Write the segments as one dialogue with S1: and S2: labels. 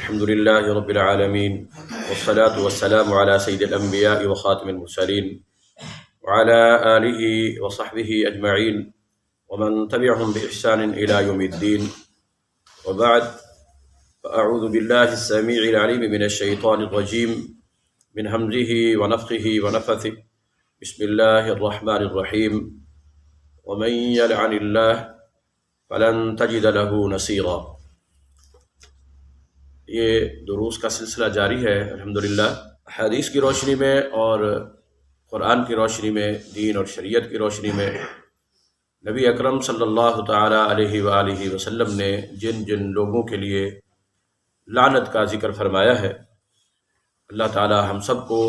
S1: الحمد لله رب العالمين والصلاة والسلام على سيد الأنبياء وخاتم المرسلين وعلى آله وصحبه أجمعين ومن تبعهم بإحسان إلى يوم الدين وبعد، فأعوذ بالله السميع العليم من الشيطان الرجيم من همزه ونفخه ونفثه. بسم الله الرحمن الرحيم. ومن يلعن الله فلن تجد له نصيرا. یہ دروس کا سلسلہ جاری ہے الحمدللہ، حدیث کی روشنی میں اور قرآن کی روشنی میں، دین اور شریعت کی روشنی میں نبی اکرم صلی اللہ تعالی علیہ وآلہ وسلم نے جن جن لوگوں کے لیے لعنت کا ذکر فرمایا ہے، اللہ تعالی ہم سب کو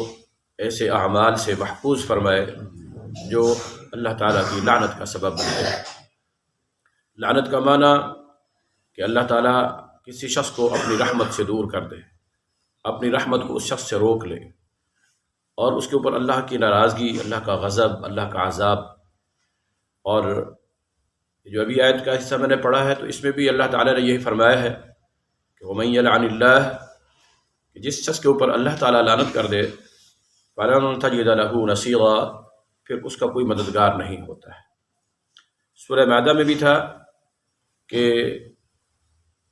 S1: ایسے اعمال سے محفوظ فرمائے جو اللہ تعالیٰ کی لعنت کا سبب بنتے ہیں۔ لعنت کا معنی کہ اللہ تعالیٰ کسی شخص کو اپنی رحمت سے دور کر دے، اپنی رحمت کو اس شخص سے روک لے، اور اس کے اوپر اللہ کی ناراضگی، اللہ کا غضب، اللہ کا عذاب۔ اور جو ابھی آیت کا حصہ میں نے پڑھا ہے تو اس میں بھی اللہ تعالیٰ نے یہی فرمایا ہے کہ وَمَن يَلْعَنِ اللَّهُ، کہ جس شخص کے اوپر اللہ تعالیٰ لعنت کر دے، فَلَن تَجِدَ لَهُ نَصِيرًا، پھر اس کا کوئی مددگار نہیں ہوتا ہے۔ سورہ مائدہ میں بھی تھا کہ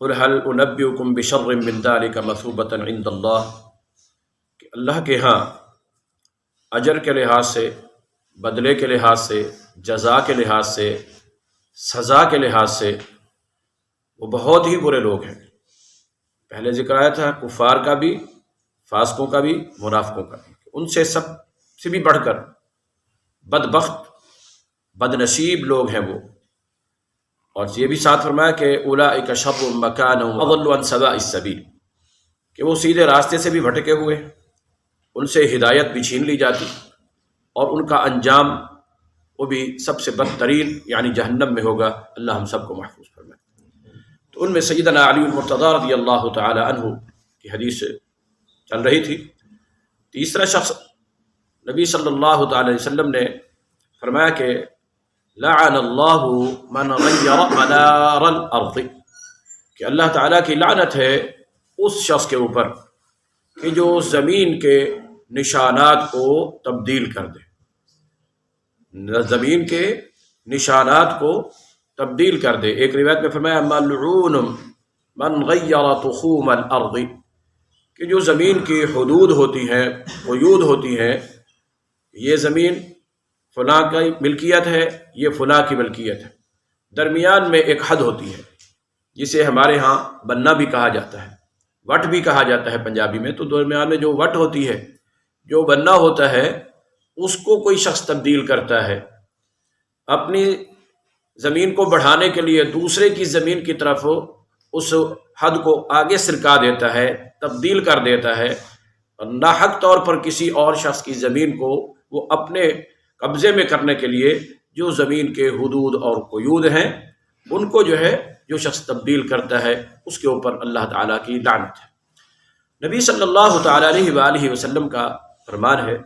S1: قُلْ هَلْ أُنَبِّئُكُمْ بِشَرٍّ مِّن ذَلِكَ مَثُوبَةً عِندَ اللَّهِ، کہ اللہ کے ہاں اجر کے لحاظ سے، بدلے کے لحاظ سے، جزا کے لحاظ سے، سزا کے لحاظ سے وہ بہت ہی برے لوگ ہیں۔ پہلے ذکر آیا تھا کفار کا بھی، فاسقوں کا بھی، منافقوں کا بھی، ان سے سب سے بھی بڑھ کر بدبخت، بد نصیب لوگ ہیں وہ۔ اور یہ بھی ساتھ فرمایا کہ اولئک شر مکانا واضل عن سواء السبیل، کہ وہ سیدھے راستے سے بھی بھٹکے ہوئے، ان سے ہدایت بھی چھین لی جاتی، اور ان کا انجام وہ بھی سب سے بدترین یعنی جہنم میں ہوگا۔ اللہ ہم سب کو محفوظ فرمائے۔ تو ان میں سیدنا علی المرتضیٰ رضی اللہ تعالی عنہ کی حدیث چل رہی تھی۔ تیسرا شخص نبی صلی اللہ تعالی علیہ وسلم نے فرمایا کہ لعن اللہ من غیر منار الارض، کہ اللہ تعالیٰ کی لعنت ہے اس شخص کے اوپر کہ جو زمین کے نشانات کو تبدیل کر دے، زمین کے نشانات کو تبدیل کر دے۔ ایک روایت میں فرمایا ملعون من غیر تخوم الارض، کہ جو زمین کی حدود ہوتی ہیں، قیود ہوتی ہیں، یہ زمین فلاں کی ملکیت ہے، یہ فلاں کی ملکیت ہے، درمیان میں ایک حد ہوتی ہے جسے ہمارے ہاں بننا بھی کہا جاتا ہے، وٹ بھی کہا جاتا ہے پنجابی میں۔ تو درمیان میں جو وٹ ہوتی ہے، جو بننا ہوتا ہے، اس کو کوئی شخص تبدیل کرتا ہے، اپنی زمین کو بڑھانے کے لیے دوسرے کی زمین کی طرف اس حد کو آگے سرکا دیتا ہے، تبدیل کر دیتا ہے، اور ناحق طور پر کسی اور شخص کی زمین کو وہ اپنے قبضے میں کرنے کے لیے جو زمین کے حدود اور قیود ہیں ان کو جو شخص تبدیل کرتا ہے، اس کے اوپر اللہ تعالیٰ کی لعنت ہے۔ نبی صلی اللہ تعالیٰ علیہ وآلہ وسلم کا فرمان ہے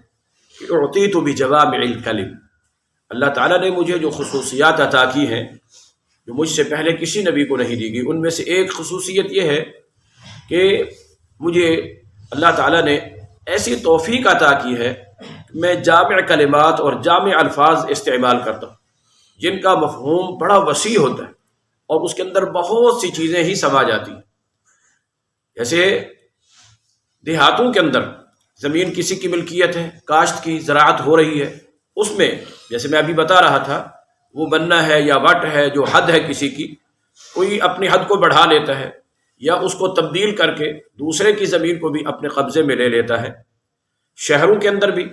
S1: کہ اعطیت بجوامع الکلم، اللہ تعالیٰ نے مجھے جو خصوصیات عطا کی ہیں جو مجھ سے پہلے کسی نبی کو نہیں دی گئی، ان میں سے ایک خصوصیت یہ ہے کہ مجھے اللہ تعالیٰ نے ایسی توفیق عطا کی ہے کہ میں جامع کلمات اور جامع الفاظ استعمال کرتا ہوں جن کا مفہوم بڑا وسیع ہوتا ہے اور اس کے اندر بہت سی چیزیں ہی سما جاتی ہیں۔ جیسے دیہاتوں کے اندر زمین کسی کی ملکیت ہے، کاشت کی زراعت ہو رہی ہے، اس میں جیسے میں ابھی بتا رہا تھا وہ بننا ہے یا وٹ ہے، جو حد ہے کسی کی، کوئی اپنی حد کو بڑھا لیتا ہے یا اس کو تبدیل کر کے دوسرے کی زمین کو بھی اپنے قبضے میں لے لیتا ہے۔ شہروں کے اندر بھی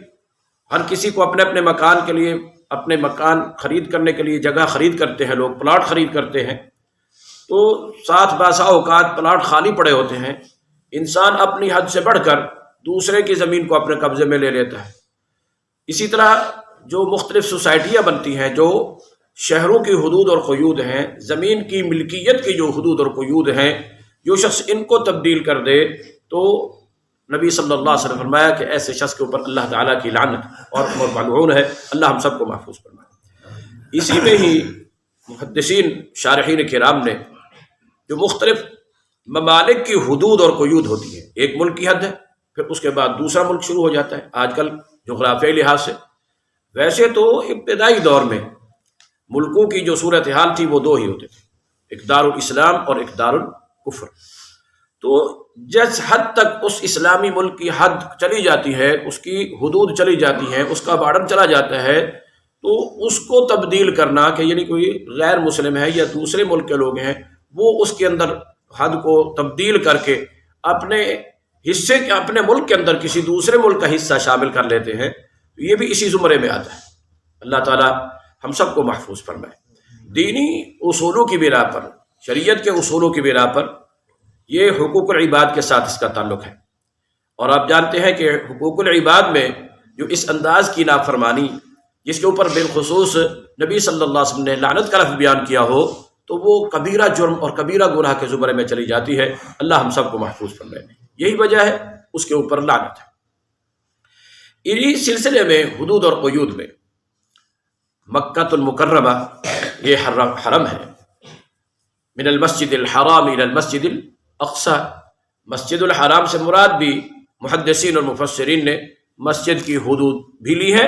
S1: ہر کسی کو اپنے اپنے مکان کے لیے، اپنے مکان خرید کرنے کے لیے جگہ خرید کرتے ہیں، لوگ پلاٹ خرید کرتے ہیں، تو ساتھ باسا اوقات پلاٹ خالی پڑے ہوتے ہیں، انسان اپنی حد سے بڑھ کر دوسرے کی زمین کو اپنے قبضے میں لے لیتا ہے۔ اسی طرح جو مختلف سوسائٹیاں بنتی ہیں، جو شہروں کی حدود اور قیود ہیں، زمین کی ملکیت کی جو حدود اور قیود ہیں، جو شخص ان کو تبدیل کر دے تو نبی صلی اللہ علیہ وسلم فرمایا کہ ایسے شخص کے اوپر اللہ تعالیٰ کی لعنت اور ملعون ہے۔ اللہ ہم سب کو محفوظ فرمائے۔ اسی میں ہی محدثین شارحین کرام نے جو مختلف ممالک کی حدود اور قیود ہوتی ہیں. ایک ملک کی حد ہے، پھر اس کے بعد دوسرا ملک شروع ہو جاتا ہے. آج کل جغرافیائی لحاظ سے ویسے تو ابتدائی دور میں ملکوں کی جو صورتحال تھی وہ دو ہی ہوتے تھے، ایک دار الاسلام اور ایک دار الکفر. تو جس حد تک اس اسلامی ملک کی حد چلی جاتی ہے، اس کی حدود چلی جاتی ہیں، اس کا بارڈر چلا جاتا ہے، تو اس کو تبدیل کرنا کہ یعنی کوئی غیر مسلم ہے یا دوسرے ملک کے لوگ ہیں، وہ اس کے اندر حد کو تبدیل کر کے اپنے حصے کے اپنے ملک کے اندر کسی دوسرے ملک کا حصہ شامل کر لیتے ہیں، تو یہ بھی اسی زمرے میں آتا ہے. اللہ تعالیٰ ہم سب کو محفوظ فرمائے. دینی اصولوں کی بنا پر، شریعت کے اصولوں کی بنا پر یہ حقوق العباد کے ساتھ اس کا تعلق ہے. اور آپ جانتے ہیں کہ حقوق العباد میں جو اس انداز کی نافرمانی جس کے اوپر بالخصوص نبی صلی اللہ علیہ وسلم نے لعنت کا لفظ بیان کیا ہو، تو وہ کبیرہ جرم اور کبیرہ گناہ کے زمرے میں چلی جاتی ہے. اللہ ہم سب کو محفوظ فرمائے. یہی وجہ ہے اس کے اوپر لعنت ہے. اسی سلسلے میں حدود اور قیود میں مکہ المکرمہ یہ حرم ہے. من المسجد الحرام الى المسجد الاقصی، مسجد الحرام سے مراد بھی محدثین اور مفسرین نے مسجد کی حدود بھی لی ہے،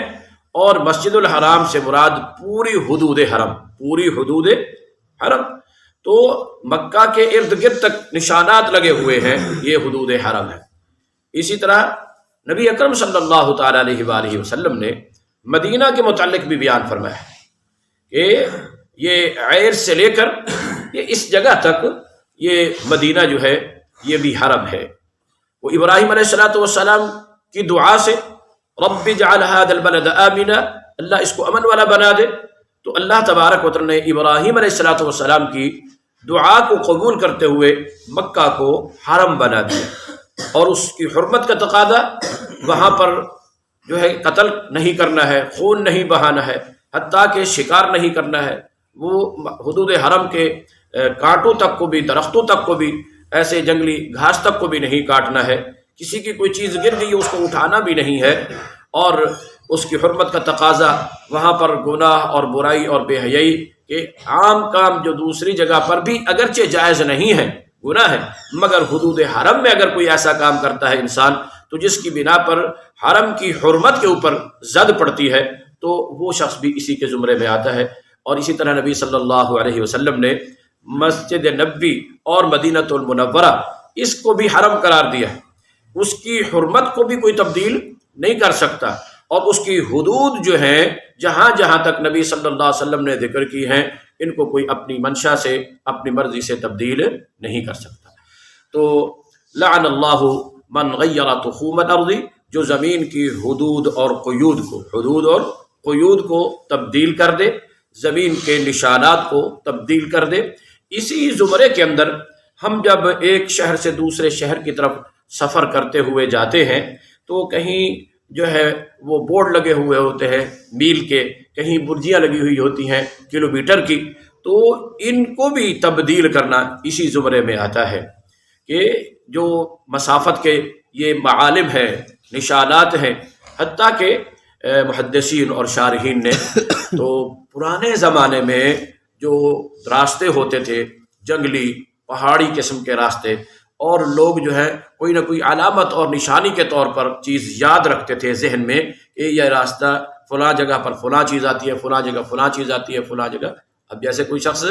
S1: اور مسجد الحرام سے مراد پوری حدود حرم، پوری حدود حرم. تو مکہ کے ارد گرد تک نشانات لگے ہوئے ہیں، یہ حدود حرم ہے. اسی طرح نبی اکرم صلی اللہ تعالی علیہ وآلہ وسلم نے مدینہ کے متعلق بھی بیان فرمایا ہے کہ یہ عیر سے لے کر یہ اس جگہ تک یہ مدینہ جو ہے یہ بھی حرم ہے. وہ ابراہیم علیہ السلام کی دعا سے رب اجعل هذا البلد آمنا، اللہ اس کو امن والا بنا دے، تو اللہ تبارک و تعالی نے ابراہیم علیہ السلام کی دعا کو قبول کرتے ہوئے مکہ کو حرم بنا دیا. اور اس کی حرمت کا تقاضا وہاں پر جو ہے قتل نہیں کرنا ہے، خون نہیں بہانا ہے، حتیٰ کہ شکار نہیں کرنا ہے. وہ حدود حرم کے کانٹوں تک کو بھی، درختوں تک کو بھی، ایسے جنگلی گھاس تک کو بھی نہیں کاٹنا ہے. کسی کی کوئی چیز گر گئی اس کو اٹھانا بھی نہیں ہے. اور اس کی حرمت کا تقاضا وہاں پر گناہ اور برائی اور بے حیائی کے عام کام جو دوسری جگہ پر بھی اگرچہ جائز نہیں ہے، گناہ ہے، مگر حدود حرم میں اگر کوئی ایسا کام کرتا ہے انسان تو جس کی بنا پر حرم کی حرمت کے اوپر زد پڑتی ہے، تو وہ شخص بھی اسی کے زمرے میں آتا ہے. اور اسی طرح نبی صلی اللہ علیہ وسلم نے مسجد نبوی اور مدینہ المنورہ اس کو بھی حرم قرار دیا ہے. اس کی حرمت کو بھی کوئی تبدیل نہیں کر سکتا، اور اس کی حدود جو ہیں جہاں جہاں تک نبی صلی اللہ علیہ وسلم نے ذکر کی ہیں، ان کو کوئی اپنی منشا سے، اپنی مرضی سے تبدیل نہیں کر سکتا. تو لعن اللہ من غیر تخوم الارض، جو زمین کی حدود اور قیود کو تبدیل کر دے، زمین کے نشانات کو تبدیل کر دے. اسی زمرے کے اندر ہم جب ایک شہر سے دوسرے شہر کی طرف سفر کرتے ہوئے جاتے ہیں تو کہیں جو ہے وہ بورڈ لگے ہوئے ہوتے ہیں میل کے، کہیں برجیاں لگی ہوئی ہوتی ہیں کلومیٹر کی. تو ان کو بھی تبدیل کرنا اسی زمرے میں آتا ہے کہ جو مسافت کے یہ معالم ہیں، نشانات ہیں. حتیٰ کہ محدثین اور شارحین نے تو پرانے زمانے میں جو راستے ہوتے تھے، جنگلی پہاڑی قسم کے راستے، اور لوگ جو ہے کوئی نہ کوئی علامت اور نشانی کے طور پر چیز یاد رکھتے تھے ذہن میں کہ یہ راستہ فلاں جگہ پر فلاں چیز آتی ہے، فلاں جگہ فلاں چیز آتی ہے، فلاں جگہ. اب جیسے کوئی شخص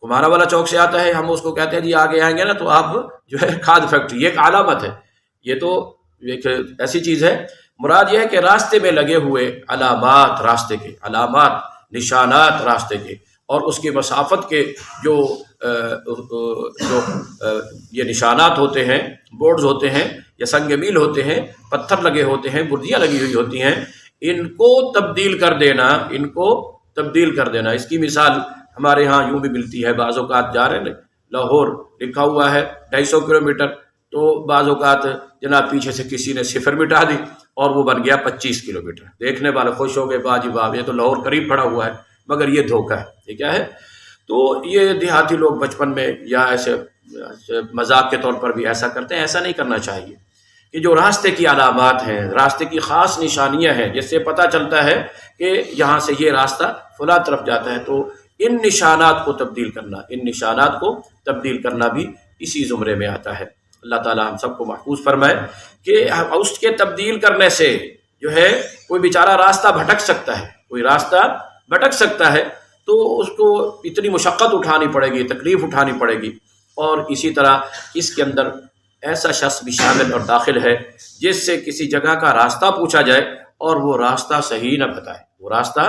S1: کمارا والا چوک سے آتا ہے، ہم اس کو کہتے ہیں جی آگے آئیں گے نا تو آپ جو ہے کھاد فیکٹری، یہ ایک علامت ہے. یہ تو ایک ایسی چیز ہے. مراد یہ ہے کہ راستے میں لگے ہوئے علامات، راستے کے علامات، نشانات راستے کے، اور اس کی مسافت کے جو یہ نشانات ہوتے ہیں، بورڈز ہوتے ہیں یا سنگ میل ہوتے ہیں، پتھر لگے ہوتے ہیں، برجیاں لگی ہوئی ہوتی ہیں، ان کو تبدیل کر دینا. اس کی مثال ہمارے ہاں یوں بھی ملتی ہے. بعض اوقات جا رہے ہیں لاہور لکھا ہوا ہے 250 کلومیٹر، تو بعض اوقات جناب پیچھے سے کسی نے صفر مٹا دی اور وہ بن گیا 25 کلومیٹر. دیکھنے والے خوش ہو گئے، باجی باپ یہ تو لاہور قریب پڑا ہوا ہے، مگر یہ دھوکہ ہے. یہ کیا ہے؟ تو یہ دیہاتی لوگ بچپن میں یا ایسے مذاق کے طور پر بھی ایسا کرتے ہیں. ایسا نہیں کرنا چاہیے کہ جو راستے کی علامات ہیں، راستے کی خاص نشانیاں ہیں جس سے پتہ چلتا ہے کہ یہاں سے یہ راستہ فلاں طرف جاتا ہے، تو ان نشانات کو تبدیل کرنا بھی اسی زمرے میں آتا ہے۔ اللہ تعالیٰ ہم سب کو محفوظ فرمائے کہ اس کے تبدیل کرنے سے جو ہے کوئی بیچارہ راستہ بھٹک سکتا ہے، کوئی راستہ بھٹک سکتا ہے، تو اس کو اتنی مشقت اٹھانی پڑے گی، تکلیف اٹھانی پڑے گی۔ اور اسی طرح اس کے اندر ایسا شخص بھی شامل اور داخل ہے جس سے کسی جگہ کا راستہ پوچھا جائے اور وہ راستہ صحیح نہ بتائے، وہ راستہ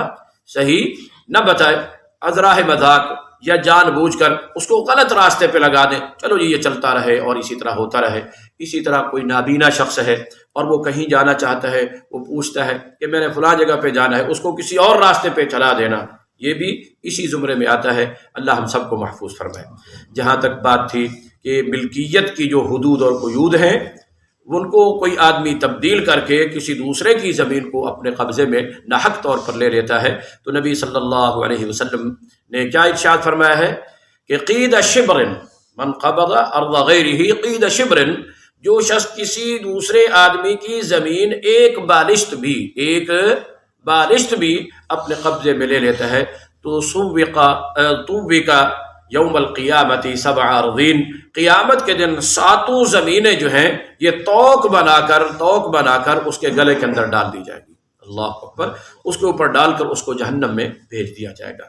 S1: صحیح نہ بتائے، ازراہ مذاق یا جان بوجھ کر اس کو غلط راستے پہ لگا دیں، چلو جی یہ چلتا رہے اور اسی طرح ہوتا رہے۔ اسی طرح کوئی نابینا شخص ہے اور وہ کہیں جانا چاہتا ہے، وہ پوچھتا ہے کہ میں نے فلاں جگہ پہ جانا ہے، اس کو کسی اور راستے پہ چلا دینا، یہ بھی اسی زمرے میں آتا ہے۔ اللہ ہم سب کو محفوظ فرمائے۔ جہاں تک بات تھی کہ ملکیت کی جو حدود اور قیود ہیں، ان کو کوئی آدمی تبدیل کر کے کسی دوسرے کی زمین کو اپنے قبضے میں ناحق طور پر لے لیتا ہے، تو نبی صلی اللہ علیہ وسلم نے کیا ارشاد فرمایا ہے کہ قید شبر من قبض ارض غیرہ قید شبر، جو شخص کسی دوسرے آدمی کی زمین ایک بالشت بھی اپنے قبضے میں لے لیتا ہے، تو طوبقا یوم القیامت 7 ارضین، قیامت کے دن 7 زمینیں جو ہیں یہ توق بنا کر اس کے گلے کے اندر ڈال دی جائے گی، اللہ اکبر، اس کے اوپر ڈال کر اس کو جہنم میں بھیج دیا جائے گا۔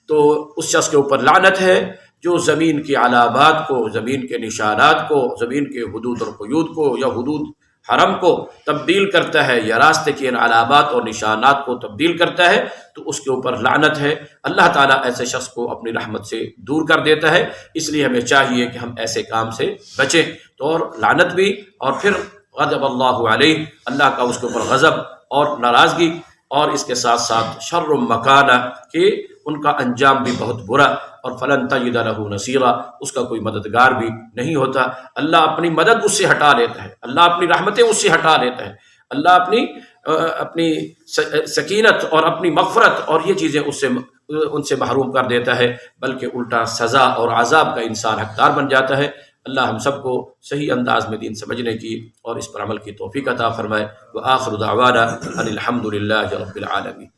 S1: تو اس شخص کے اوپر لعنت ہے جو زمین کی علامات کو، زمین کے نشانات کو، زمین کے حدود اور قیود کو یا حدود حرم کو تبدیل کرتا ہے، یا راستے کے ان علامات اور نشانات کو تبدیل کرتا ہے، تو اس کے اوپر لعنت ہے۔ اللہ تعالیٰ ایسے شخص کو اپنی رحمت سے دور کر دیتا ہے، اس لیے ہمیں چاہیے کہ ہم ایسے کام سے بچیں۔ تو اور لعنت بھی، اور پھر غضب اللہ علیہ، اللہ کا اس کے اوپر غضب اور ناراضگی، اور اس کے ساتھ ساتھ شر مکانہ، کہ ان کا انجام بھی بہت برا، اور فلن تجد لہ نصیرا، اس کا کوئی مددگار بھی نہیں ہوتا۔ اللہ اپنی مدد اس سے ہٹا لیتا ہے، اللہ اپنی رحمتیں اس سے ہٹا لیتا ہے، اللہ اپنی سکینت اور اپنی مغفرت اور یہ چیزیں ان سے محروم کر دیتا ہے، بلکہ الٹا سزا اور عذاب کا انسان حقدار بن جاتا ہے۔ اللہ ہم سب کو صحیح انداز میں دین سمجھنے کی اور اس پر عمل کی توفیق عطا فرمائے۔ وآخر دعوانا ان الحمد للہ رب العالمین۔